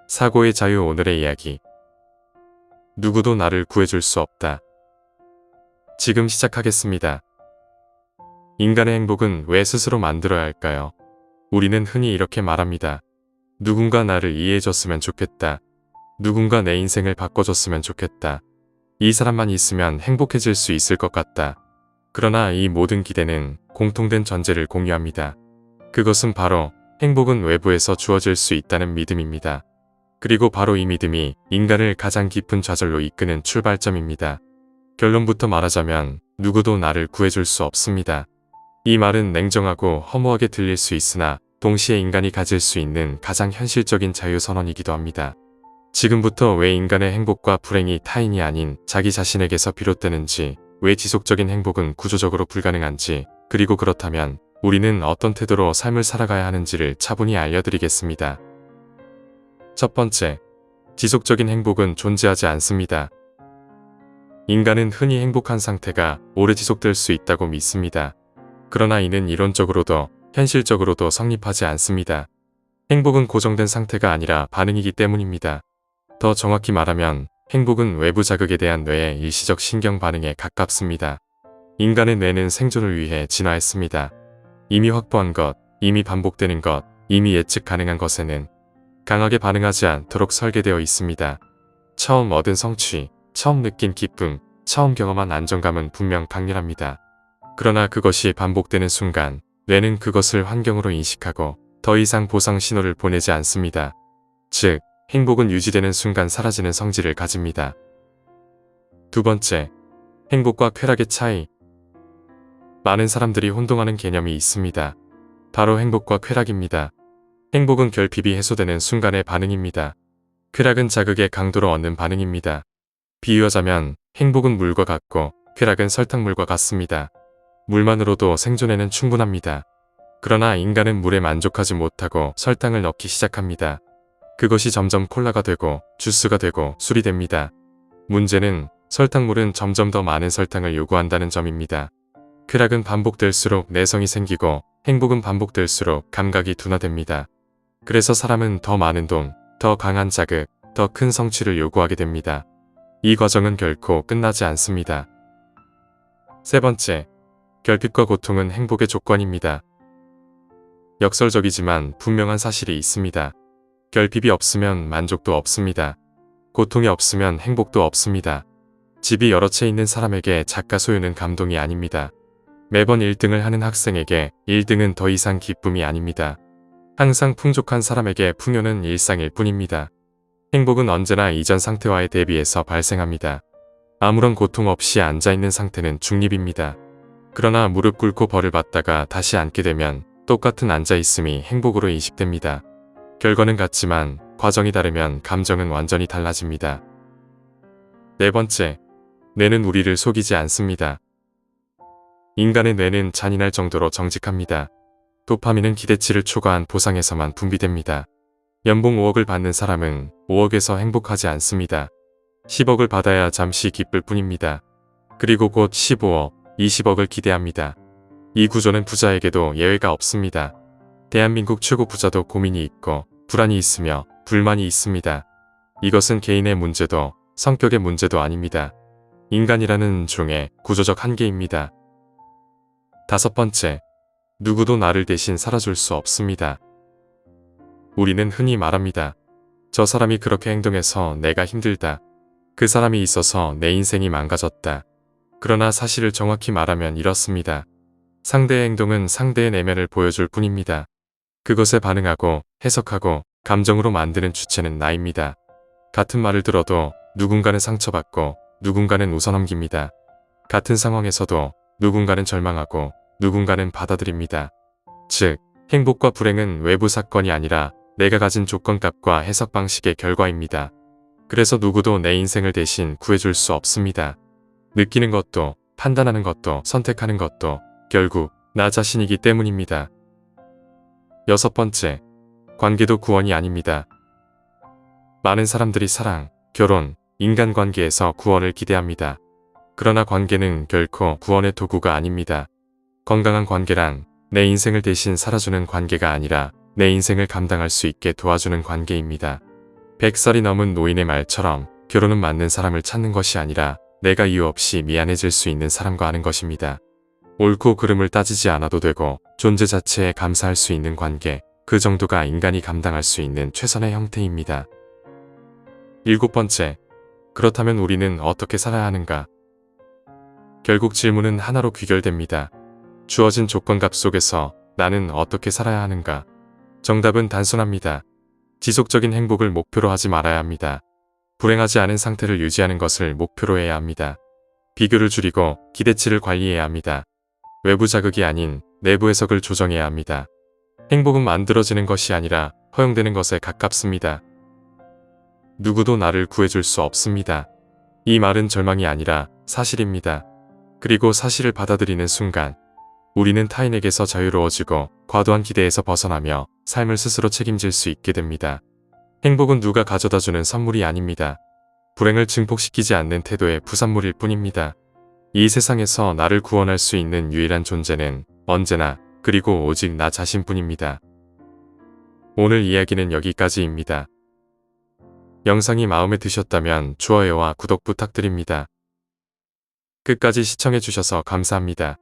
사고의 자유. 오늘의 이야기. 누구도 나를 구해줄 수 없다. 지금 시작하겠습니다. 인간의 행복은 왜 스스로 만들어야 할까요? 우리는 흔히 이렇게 말합니다. 누군가 나를 이해해줬으면 좋겠다. 누군가 내 인생을 바꿔줬으면 좋겠다. 이 사람만 있으면 행복해질 수 있을 것 같다. 그러나 이 모든 기대는 공통된 전제를 공유합니다. 그것은 바로 행복은 외부에서 주어질 수 있다는 믿음입니다. 그리고 바로 이 믿음이 인간을 가장 깊은 좌절로 이끄는 출발점입니다. 결론부터 말하자면 누구도 나를 구해줄 수 없습니다. 이 말은 냉정하고 허무하게 들릴 수 있으나 동시에 인간이 가질 수 있는 가장 현실적인 자유선언이기도 합니다. 지금부터 왜 인간의 행복과 불행이 타인이 아닌 자기 자신에게서 비롯되는지, 왜 지속적인 행복은 구조적으로 불가능한지, 그리고 그렇다면 우리는 어떤 태도로 삶을 살아가야 하는지를 차분히 알려드리겠습니다. 첫 번째, 지속적인 행복은 존재하지 않습니다. 인간은 흔히 행복한 상태가 오래 지속될 수 있다고 믿습니다. 그러나 이는 이론적으로도 현실적으로도 성립하지 않습니다. 행복은 고정된 상태가 아니라 반응이기 때문입니다. 더 정확히 말하면 행복은 외부 자극에 대한 뇌의 일시적 신경 반응에 가깝습니다. 인간의 뇌는 생존을 위해 진화했습니다. 이미 확보한 것, 이미 반복되는 것, 이미 예측 가능한 것에는 강하게 반응하지 않도록 설계되어 있습니다. 처음 얻은 성취, 처음 느낀 기쁨, 처음 경험한 안정감은 분명 강렬합니다. 그러나 그것이 반복되는 순간 뇌는 그것을 환경으로 인식하고 더 이상 보상 신호를 보내지 않습니다. 즉, 행복은 유지되는 순간 사라지는 성질을 가집니다. 두 번째, 행복과 쾌락의 차이. 많은 사람들이 혼동하는 개념이 있습니다. 바로 행복과 쾌락입니다. 행복은 결핍이 해소되는 순간의 반응입니다. 쾌락은 자극의 강도로 얻는 반응입니다. 비유하자면 행복은 물과 같고 쾌락은 설탕물과 같습니다. 물만으로도 생존에는 충분합니다. 그러나 인간은 물에 만족하지 못하고 설탕을 넣기 시작합니다. 그것이 점점 콜라가 되고 주스가 되고 술이 됩니다. 문제는 설탕물은 점점 더 많은 설탕을 요구한다는 점입니다. 쾌락은 반복될수록 내성이 생기고 행복은 반복될수록 감각이 둔화됩니다. 그래서 사람은 더 많은 돈, 더 강한 자극, 더 큰 성취를 요구하게 됩니다. 이 과정은 결코 끝나지 않습니다. 세 번째, 결핍과 고통은 행복의 조건입니다. 역설적이지만 분명한 사실이 있습니다. 결핍이 없으면 만족도 없습니다. 고통이 없으면 행복도 없습니다. 집이 여러 채 있는 사람에게 작가 소유는 감동이 아닙니다. 매번 1등을 하는 학생에게 1등은 더 이상 기쁨이 아닙니다. 항상 풍족한 사람에게 풍요는 일상일 뿐입니다. 행복은 언제나 이전 상태와의 대비에서 발생합니다. 아무런 고통 없이 앉아있는 상태는 중립입니다. 그러나 무릎 꿇고 벌을 받다가 다시 앉게 되면 똑같은 앉아있음이 행복으로 인식됩니다. 결과는 같지만 과정이 다르면 감정은 완전히 달라집니다. 네 번째, 뇌는 우리를 속이지 않습니다. 인간의 뇌는 잔인할 정도로 정직합니다. 도파민은 기대치를 초과한 보상에서만 분비됩니다. 연봉 5억을 받는 사람은 5억에서 행복하지 않습니다. 10억을 받아야 잠시 기쁠 뿐입니다. 그리고 곧 15억, 20억을 기대합니다. 이 구조는 부자에게도 예외가 없습니다. 대한민국 최고 부자도 고민이 있고 불안이 있으며 불만이 있습니다. 이것은 개인의 문제도 성격의 문제도 아닙니다. 인간이라는 종의 구조적 한계입니다. 다섯 번째, 누구도 나를 대신 살아줄 수 없습니다. 우리는 흔히 말합니다. 저 사람이 그렇게 행동해서 내가 힘들다. 그 사람이 있어서 내 인생이 망가졌다. 그러나 사실을 정확히 말하면 이렇습니다. 상대의 행동은 상대의 내면을 보여줄 뿐입니다. 그것에 반응하고 해석하고 감정으로 만드는 주체는 나입니다. 같은 말을 들어도 누군가는 상처받고 누군가는 웃어넘깁니다. 같은 상황에서도 누군가는 절망하고 누군가는 받아들입니다. 즉, 행복과 불행은 외부 사건이 아니라 내가 가진 조건값과 해석 방식의 결과입니다. 그래서 누구도 내 인생을 대신 구해줄 수 없습니다. 느끼는 것도, 판단하는 것도, 선택하는 것도 결국 나 자신이기 때문입니다. 여섯 번째, 관계도 구원이 아닙니다. 많은 사람들이 사랑, 결혼, 인간관계에서 구원을 기대합니다. 그러나 관계는 결코 구원의 도구가 아닙니다. 건강한 관계란 내 인생을 대신 살아주는 관계가 아니라 내 인생을 감당할 수 있게 도와주는 관계입니다. 100살이 넘은 노인의 말처럼 결혼은 맞는 사람을 찾는 것이 아니라 내가 이유 없이 미안해질 수 있는 사람과 하는 것입니다. 옳고 그름을 따지지 않아도 되고 존재 자체에 감사할 수 있는 관계, 그 정도가 인간이 감당할 수 있는 최선의 형태입니다. 7번째, 그렇다면 우리는 어떻게 살아야 하는가? 결국 질문은 하나로 귀결됩니다. 주어진 조건값 속에서 나는 어떻게 살아야 하는가? 정답은 단순합니다. 지속적인 행복을 목표로 하지 말아야 합니다. 불행하지 않은 상태를 유지하는 것을 목표로 해야 합니다. 비교를 줄이고 기대치를 관리해야 합니다. 외부 자극이 아닌 내부 해석을 조정해야 합니다. 행복은 만들어지는 것이 아니라 허용되는 것에 가깝습니다. 누구도 나를 구해줄 수 없습니다. 이 말은 절망이 아니라 사실입니다. 그리고 사실을 받아들이는 순간 우리는 타인에게서 자유로워지고 과도한 기대에서 벗어나며 삶을 스스로 책임질 수 있게 됩니다. 행복은 누가 가져다주는 선물이 아닙니다. 불행을 증폭시키지 않는 태도의 부산물일 뿐입니다. 이 세상에서 나를 구원할 수 있는 유일한 존재는 언제나 그리고 오직 나 자신뿐입니다. 오늘 이야기는 여기까지입니다. 영상이 마음에 드셨다면 좋아요와 구독 부탁드립니다. 끝까지 시청해주셔서 감사합니다.